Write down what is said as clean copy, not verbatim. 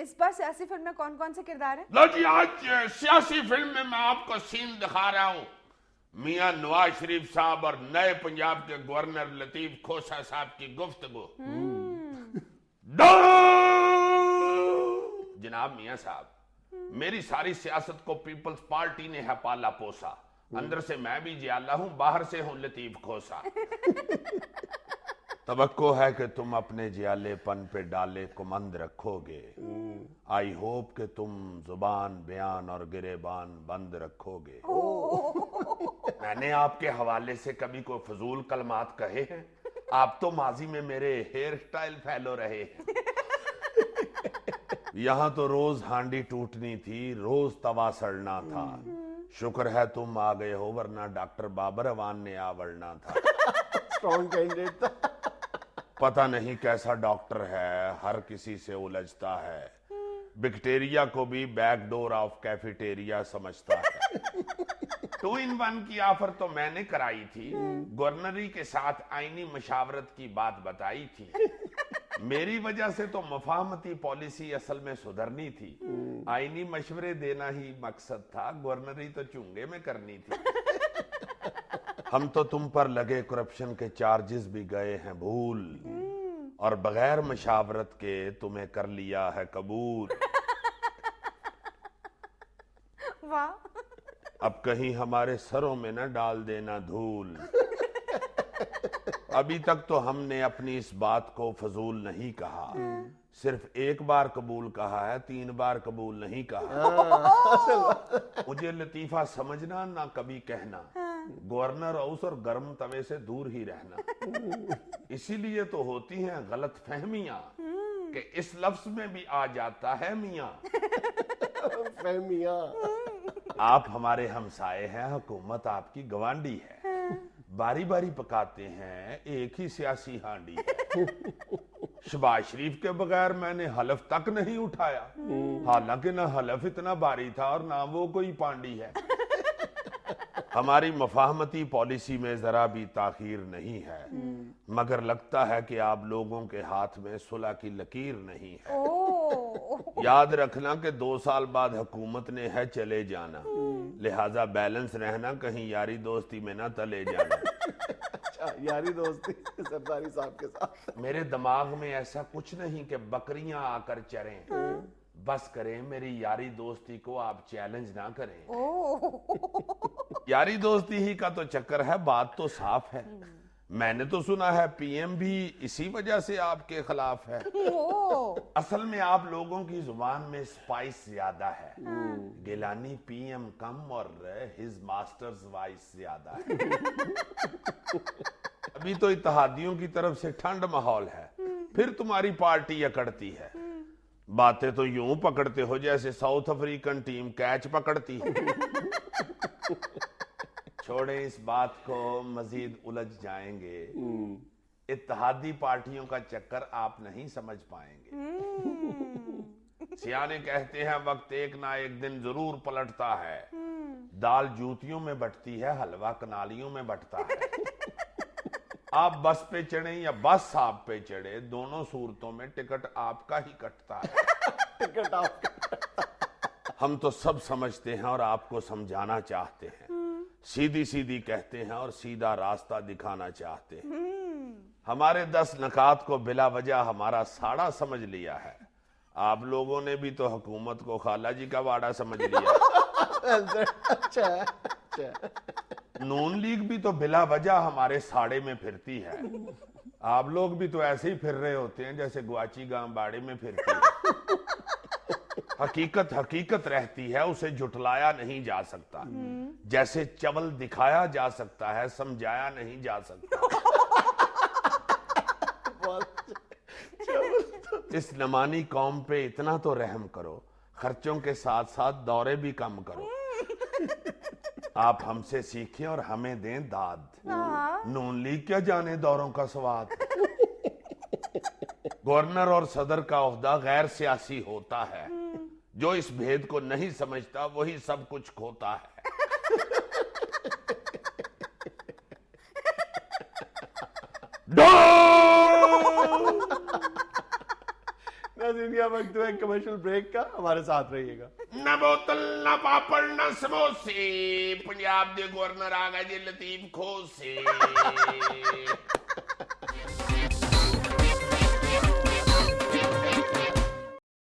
اس بار سیاسی فلم میں کون کون سے کردار ہیں؟ لو جی آج سیاسی فلم میں آپ کو سین دکھا رہا ہوں میاں نواز شریف صاحب اور نئے پنجاب کے گورنر لطیف کھوسہ صاحب کی گفتگو. جناب میاں صاحب، میری ساری سیاست کو پیپلز پارٹی نے ہے پالا پوسا. اندر سے میں بھی جیالہ ہوں، باہر سے ہوں لطیف کھوسا. توقع ہے کہ تم اپنے جیالے پن پہ ڈالے کمند رکھو گے. آئی ہوپ کہ تم زبان بیان اور گریبان بند رکھو گے. میں نے آپ کے حوالے سے کبھی کوئی فضول کلمات کہے ہیں؟ آپ تو ماضی میں میرے ہیئر سٹائل پھیلو رہے ہیں. یہاں تو روز ہانڈی ٹوٹنی تھی، روز توا سڑنا تھا. شکر ہے تم آ گئے ہو، ورنہ ڈاکٹر بابر اوان نے آوڑنا تھا. اسٹرانگ کینڈیڈیٹ تھا. پتہ نہیں کیسا ڈاکٹر ہے، ہر کسی سے الجھتا ہے. بیکٹیریا کو بھی بیک ڈور آف کیفیٹیریا سمجھتا ہے. 2-in-1 کی آفر تو میں نے کرائی تھی، گورنری کے ساتھ آئینی مشاورت کی بات بتائی تھی. میری وجہ سے تو مفاہمتی پالیسی اصل میں سدھرنی تھی. آئینی مشورے دینا ہی مقصد تھا، گورنری تو چونگے میں کرنی تھی. ہم تو تم پر لگے کرپشن کے چارجز بھی گئے ہیں بھول، اور بغیر مشاورت کے تمہیں کر لیا ہے قبول. واہ. اب کہیں ہمارے سروں میں نہ ڈال دینا دھول. ابھی تک تو ہم نے اپنی اس بات کو فضول نہیں کہا، صرف ایک بار قبول کہا ہے، 3 بار قبول نہیں کہا. مجھے لطیفہ سمجھنا نہ کبھی کہنا، گورنر ہاؤس اور گرم توے سے دور ہی رہنا. اسی لیے تو ہوتی ہیں غلط فہمیاں کہ اس لفظ میں بھی آ جاتا ہے میاں. فہمیاں. آپ ہمارے ہمسائے ہیں، حکومت آپ کی گوانڈی ہے. باری باری پکاتے ہیں، ایک ہی سیاسی ہانڈی ہے. شہباز شریف کے بغیر میں نے حلف تک نہیں اٹھایا، حالانکہ نہ حلف اتنا باری تھا اور نہ وہ کوئی پانڈی ہے. ہماری مفاہمتی پالیسی میں ذرا بھی تاخیر نہیں ہے، مگر لگتا ہے کہ آپ لوگوں کے ہاتھ میں صلح کی لکیر نہیں ہے. یاد رکھنا کہ 2 سال بعد حکومت نے ہے چلے جانا، لہٰذا بیلنس رہنا، کہیں یاری دوستی میں نہ تلے جانا. یاری دوستی سرداری صاحب کے ساتھ. میرے دماغ میں ایسا کچھ نہیں کہ بکریاں آ کر چریں، بس کریں میری یاری دوستی کو آپ چیلنج نہ کریں. یاری دوستی ہی کا تو چکر ہے، بات تو صاف ہے. میں نے تو سنا ہے پی ایم بھی اسی وجہ سے آپ کے خلاف ہے. اصل میں آپ لوگوں کی زبان میں سپائس زیادہ ہے. گیلانی پی ایم کم اور ہز ماسٹرز وائس زیادہ ہے. ابھی تو اتحادیوں کی طرف سے ٹھنڈ ماحول ہے، پھر تمہاری پارٹی اکڑتی ہے. باتیں تو یوں پکڑتے ہو جیسے ساؤتھ افریقن ٹیم کیچ پکڑتی ہے. چھوڑیں اس بات کو، مزید الجھ جائیں گے. اتحادی پارٹیوں کا چکر آپ نہیں سمجھ پائیں گے. سیانے کہتے ہیں وقت ایک نہ ایک دن ضرور پلٹتا ہے. دال جوتیوں میں بٹتی ہے، حلوہ کنالیوں میں بٹتا ہے. آپ بس پہ چڑھیں یا بس آپ پہ چڑھے، دونوں صورتوں میں ٹکٹ آپ کا ہی کٹتا ہے. ٹکٹ آپ کا. ہم تو سب سمجھتے ہیں اور آپ کو سمجھانا چاہتے ہیں. سیدھی سیدھی کہتے ہیں اور سیدھا راستہ دکھانا چاہتے ہیں. ہمارے 10 نکات کو بلا وجہ ہمارا ساڑا سمجھ لیا ہے. آپ لوگوں نے بھی تو حکومت کو خالہ جی کا واڑا سمجھ لیا. اچھا. نون لیگ بھی تو بلا وجہ ہمارے ساڑے میں پھرتی ہے. آپ لوگ بھی تو ایسے ہی پھر رہے ہوتے ہیں جیسے گواچی گاں باڑے میں پھرتی ہے. حقیقت رہتی ہے، اسے جھٹلایا نہیں جا سکتا. جیسے چول دکھایا جا سکتا ہے، سمجھایا نہیں جا سکتا. اس نمانی قوم پہ اتنا تو رحم کرو، خرچوں کے ساتھ ساتھ دورے بھی کم کرو. آپ ہم سے سیکھیں اور ہمیں دیں داد. نون لیگ کیا جانے دوروں کا سواد. گورنر اور صدر کا عہدہ غیر سیاسی ہوتا ہے. جو اس بھید کو نہیں سمجھتا وہی سب کچھ کھوتا ہے. ناظرین کا وقت ہے کمرشل بریک کا, ہمارے ساتھ رہیے گا. نہ بوتل نہ پاپڑ نہ سموسے, پنجاب دے گورنر آ گئے جی لطیف کھوسے.